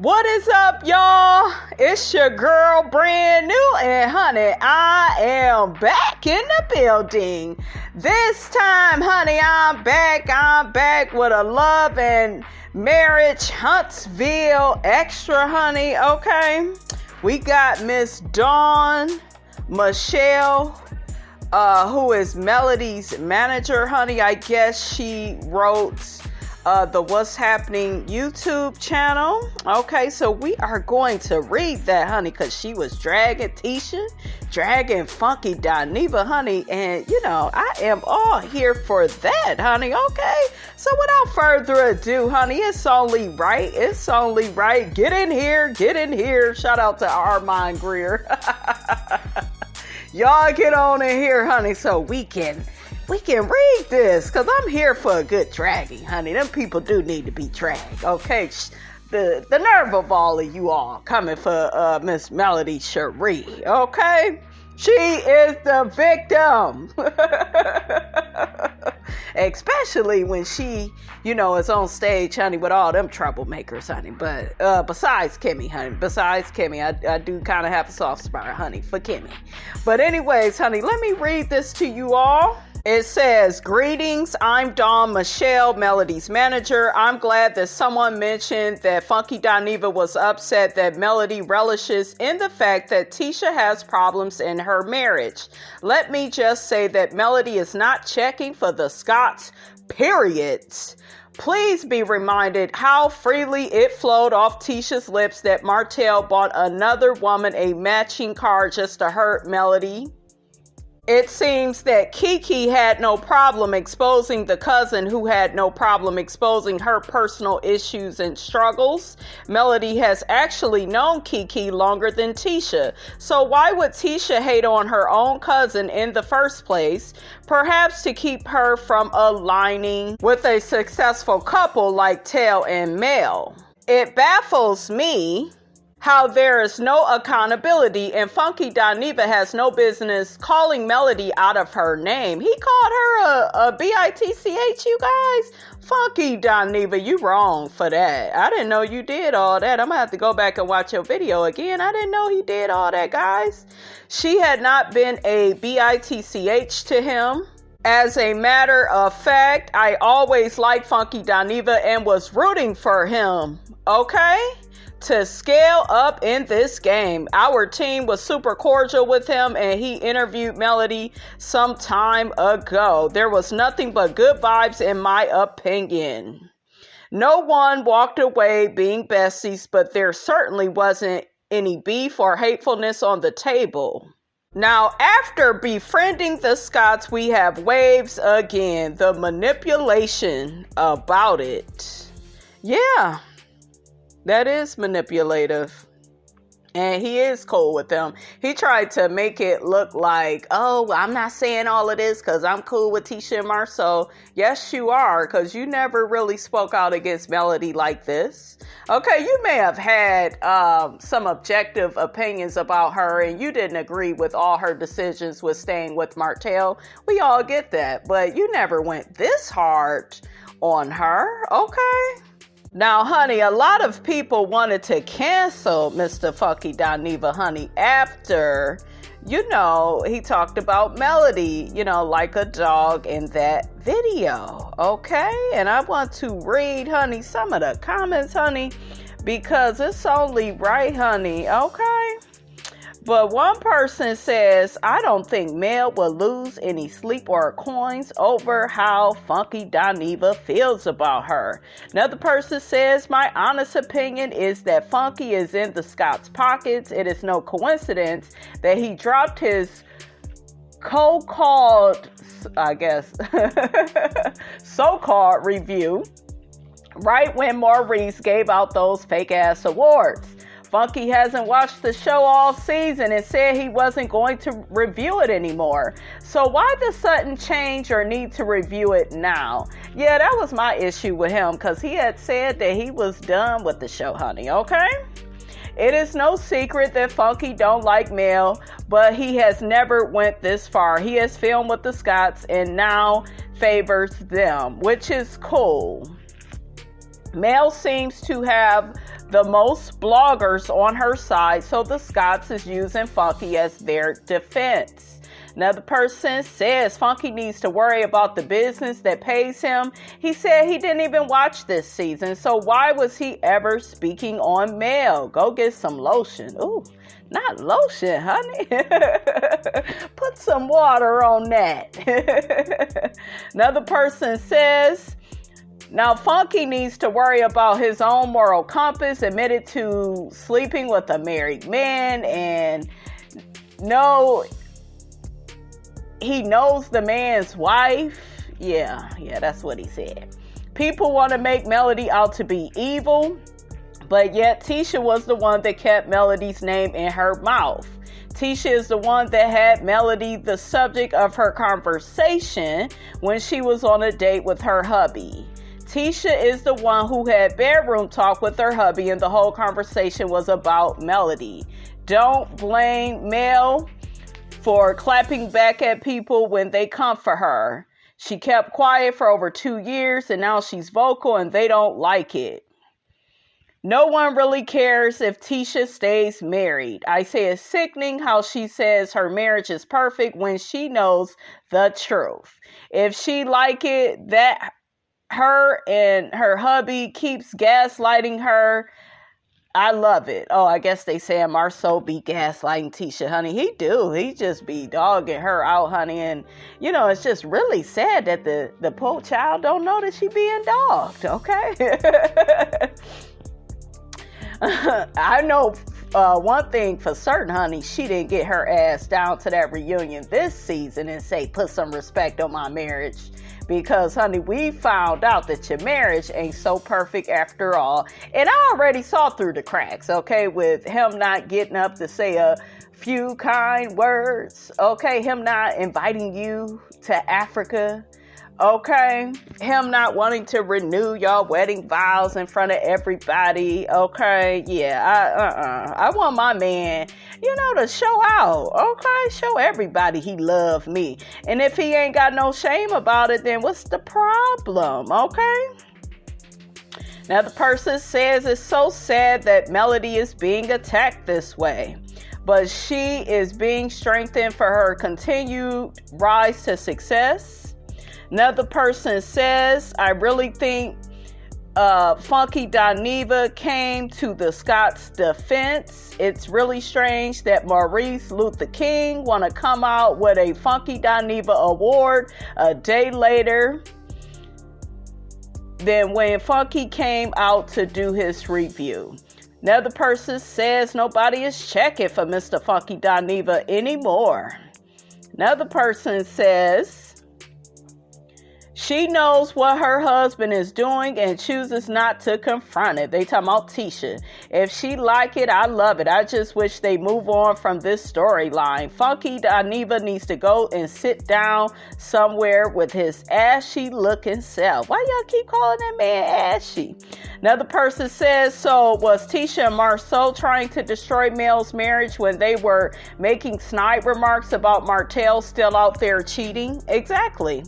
What is up, y'all? It's your girl, brand new, and honey, I am back in the building. This time, honey, I'm back with a love and marriage Huntsville extra, honey, okay? We got Miss Dawn Michelle, who is Melody's manager, honey. I guess she wrote the What's Happening YouTube channel. Okay, so we are going to read that, honey, because she was dragging Tisha, dragging Funky Dineva, honey, and you know, I am all here for that, honey, okay? So without further ado, honey, it's only right. Get in here. Shout out to Armand Greer. Y'all get on in here, honey, so we can read this, because I'm here for a good dragging, honey. Them people do need to be dragged, okay? The nerve of all of you all coming for Miss Melody Cherie, okay? She is the victim. Especially when she, you know, is on stage, honey, with all them troublemakers, honey. But besides Kimmy, I do kind of have a soft spot, honey, for Kimmy. But anyways, honey, let me read this to you all. It says, greetings, I'm Dawn Michelle, Melody's manager. I'm glad that someone mentioned that Funky Dineva was upset that Melody relishes in the fact that Tisha has problems in her marriage. Let me just say that Melody is not checking for the Scots, period. Please be reminded how freely it flowed off Tisha's lips that Martell bought another woman a matching car just to hurt Melody. It seems that Kiki had no problem exposing the cousin who had no problem exposing her personal issues and struggles. Melody has actually known Kiki longer than Tisha. So why would Tisha hate on her own cousin in the first place? Perhaps to keep her from aligning with a successful couple like Tell and Mel. It baffles me how there is no accountability, and Funky Dineva has no business calling Melody out of her name. He called her a bitch, you guys. Funky Dineva, you wrong for that. I didn't know you did all that. I'm gonna have to go back and watch your video again. I didn't know he did all that, guys. She had not been a bitch to him. As a matter of fact, I always liked Funky Dineva and was rooting for him, okay? To scale up in this game. Our team was super cordial with him, and he interviewed Melody some time ago. There was nothing but good vibes in my opinion. No one walked away being besties, but there certainly wasn't any beef or hatefulness on the table. Now, after befriending the Scots, we have waves again. The manipulation about it. Yeah. That is manipulative. And he is cool with them. He tried to make it look like, oh, I'm not saying all of this because I'm cool with Tisha and Marceau. Yes, you are, because you never really spoke out against Melody like this. Okay, you may have had some objective opinions about her, and you didn't agree with all her decisions with staying with Martell. We all get that. But you never went this hard on her, okay? Now, honey, a lot of people wanted to cancel Mr. Funky Dineva, honey, after, you know, he talked about Melody, you know, like a dog in that video, okay? And I want to read, honey, some of the comments, honey, because it's only right, honey, okay? But one person says, I don't think Mel will lose any sleep or coins over how Funky Dineva feels about her. Another person says, my honest opinion is that Funky is in the Scots' pockets. It is no coincidence that he dropped his so-called review right when Maurice gave out those fake-ass awards. Funky hasn't watched the show all season and said he wasn't going to review it anymore. So why the sudden change or need to review it now? Yeah, that was my issue with him, because he had said that he was done with the show, honey, okay? It is no secret that Funky don't like Mel, but he has never went this far. He has filmed with the Scots and now favors them, which is cool. Mel seems to have the most bloggers on her side, so the Scotts is using Funky as their defense. Another person says Funky needs to worry about the business that pays him. He said he didn't even watch this season, so why was he ever speaking on Mel? Go get some lotion. Ooh, not lotion, honey. Put some water on that. Another person says, now Funky needs to worry about his own moral compass, admitted to sleeping with a married man, and he knows the man's wife. Yeah, that's what he said. People want to make Melody out to be evil, but yet Tisha was the one that kept Melody's name in her mouth. Tisha is the one that had Melody the subject of her conversation when she was on a date with her hubby. Tisha is the one who had bedroom talk with her hubby, and the whole conversation was about Melody. Don't blame Mel for clapping back at people when they come for her. She kept quiet for over 2 years, and now she's vocal and they don't like it. No one really cares if Tisha stays married. I say it's sickening how she says her marriage is perfect when she knows the truth. If she like it that her and her hubby keeps gaslighting her, I love it. Oh, I guess they say Marceau be gaslighting Tisha, honey. He do. He just be dogging her out, honey. And, it's just really sad that the poor child don't know that she being dogged, okay? I know one thing for certain, honey. She didn't get her ass down to that reunion this season and say, put some respect on my marriage. Because, honey, we found out that your marriage ain't so perfect after all. And I already saw through the cracks, okay, with him not getting up to say a few kind words, okay, him not inviting you to Africa, okay, him not wanting to renew your wedding vows in front of everybody, okay, I want my man, to show out, okay, show everybody he loved me, and if he ain't got no shame about it, then what's the problem, okay? Now the person says it's so sad that Melody is being attacked this way, but she is being strengthened for her continued rise to success. Another person says, I really think Funky Dineva came to the Scotts' defense. It's really strange that Maurice Luther King want to come out with a Funky Dineva award a day later than when Funky came out to do his review. Another person says nobody is checking for Mr. Funky Dineva anymore. Another person says she knows what her husband is doing and chooses not to confront it. They talking about Tisha. If she like it, I love it. I just wish they move on from this storyline. Funky Dineva needs to go and sit down somewhere with his ashy looking self. Why y'all keep calling that man ashy? Another person says, so was Tisha and Marceau trying to destroy Mel's marriage when they were making snide remarks about Martell still out there cheating? Exactly.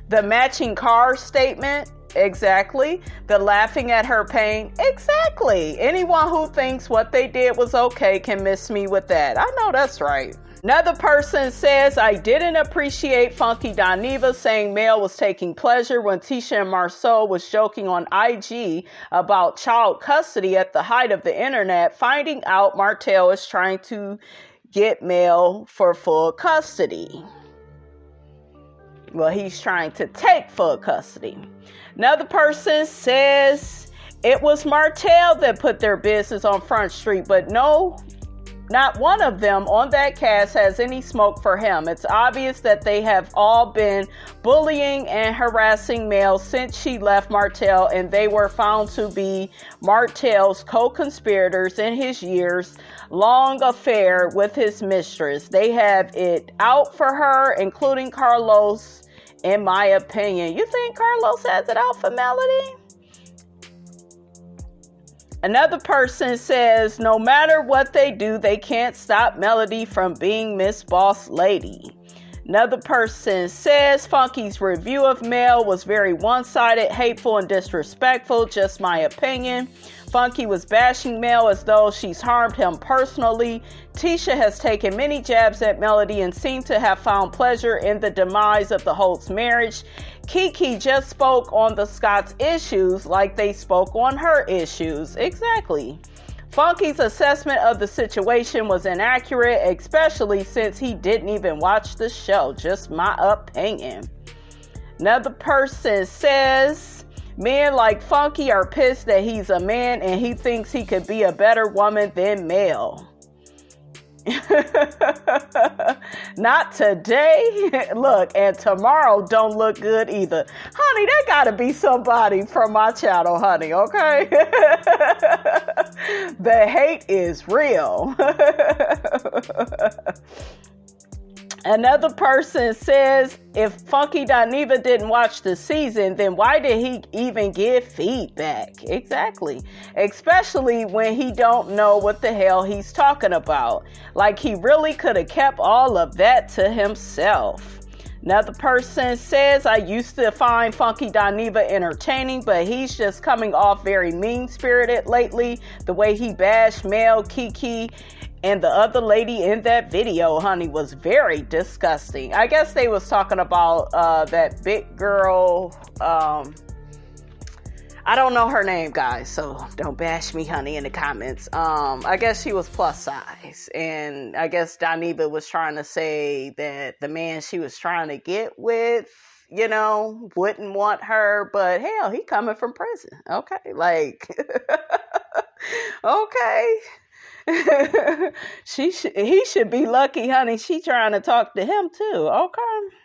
The matching car statement, exactly. The laughing at her pain, exactly. Anyone who thinks what they did was okay can miss me with that. I know that's right. Another person says, I didn't appreciate Funky Dineva saying Mel was taking pleasure when Tisha and Marceau was joking on IG about child custody at the height of the internet, finding out Martell is trying to get Mel for full custody. Well, he's trying to take full custody. Another person says it was Martell that put their business on Front Street, but no, not one of them on that cast has any smoke for him. It's obvious that they have all been bullying and harassing Mel since she left Martell, and they were found to be Martell's co-conspirators in his years-long affair with his mistress. They have it out for her, including Carlos, in my opinion. You think Carlos has it out for Melody? Another person says, no matter what they do, they can't stop Melody from being Miss Boss Lady. Another person says Funky's review of Mel was very one-sided, hateful, and disrespectful. Just my opinion. Funky was bashing Mel as though she's harmed him personally. Tisha has taken many jabs at Melody and seemed to have found pleasure in the demise of the Holt's marriage. Kiki just spoke on the Scotts' issues like they spoke on her issues. Exactly. Funky's assessment of the situation was inaccurate, especially since he didn't even watch the show. Just my opinion. Another person says, men like Funky are pissed that he's a man and he thinks he could be a better woman than Mel. Not today. Look, and tomorrow don't look good either. Honey, that gotta be somebody from my channel, honey, okay? The hate is real. Another person says, if Funky Dineva didn't watch the season, then why did he even give feedback? Exactly. Especially when he don't know what the hell he's talking about. Like he really could have kept all of that to himself. Another person says, I used to find Funky Dineva entertaining, but he's just coming off very mean-spirited lately. The way he bashed Mel, Kiki, and the other lady in that video, honey, was very disgusting. I guess they was talking about that big girl. I don't know her name, guys, so don't bash me, honey, in the comments. I guess she was plus size. And I guess Dineva was trying to say that the man she was trying to get with, you know, wouldn't want her. But hell, he coming from prison. Okay, like, okay. He should be lucky, honey. She trying to talk to him too. Okay,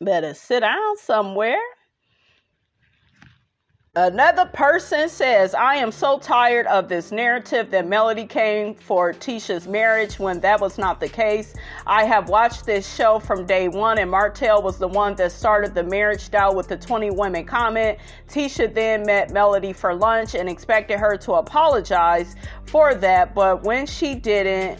better sit down somewhere. Another person says, I am so tired of this narrative that Melody came for Tisha's marriage when that was not the case. I have watched this show from day one and Martell was the one that started the marriage doubt with the 20 women comment. Tisha then met Melody for lunch and expected her to apologize for that, but when she didn't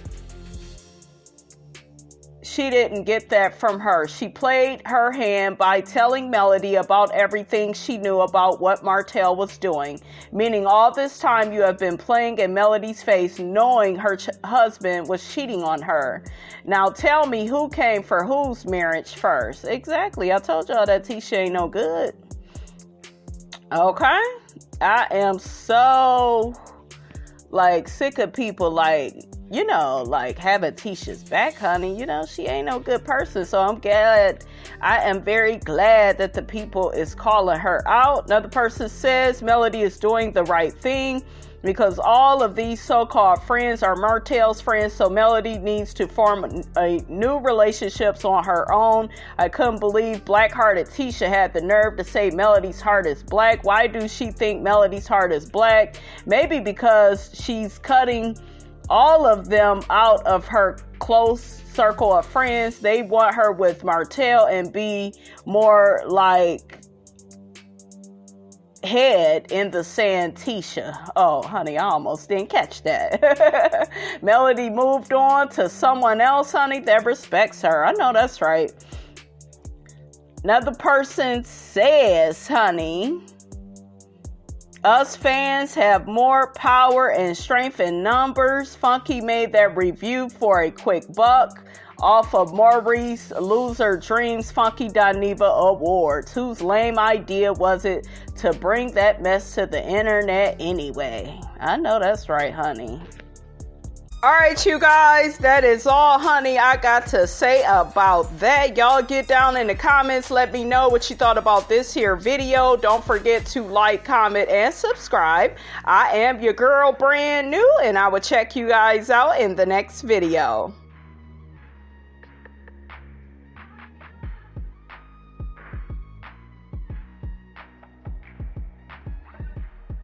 get that from her. She played her hand by telling Melody about everything she knew about what Martell was doing, meaning all this time you have been playing in Melody's face knowing her husband was cheating on her. Now tell me who came for whose marriage first. Exactly. I told y'all that Tisha ain't no good. Okay? I am so sick of people having Tisha's back, honey. You know, she ain't no good person. So I am very glad that the people is calling her out. Another person says Melody is doing the right thing because all of these so-called friends are Martell's friends, so Melody needs to form a new relationships on her own. I couldn't believe black-hearted Tisha had the nerve to say Melody's heart is black. Why do she think Melody's heart is black? Maybe because she's cutting all of them out of her close circle of friends. They want her with Martell and be more like head in the sand Tisha. Oh, honey, I almost didn't catch that. Melody moved on to someone else, honey, that respects her. I know that's right. Another person says, honey, us fans have more power and strength in numbers. Funky made that review for a quick buck off of Maurice Loser Dreams Funky Dineva Awards. Whose lame idea was it to bring that mess to the internet anyway? I know that's right, honey. Alright, you guys, that is all, honey, I got to say about that. Y'all get down in the comments. Let me know what you thought about this here video. Don't forget to like, comment, and subscribe. I am your girl, brand new, and I will check you guys out in the next video.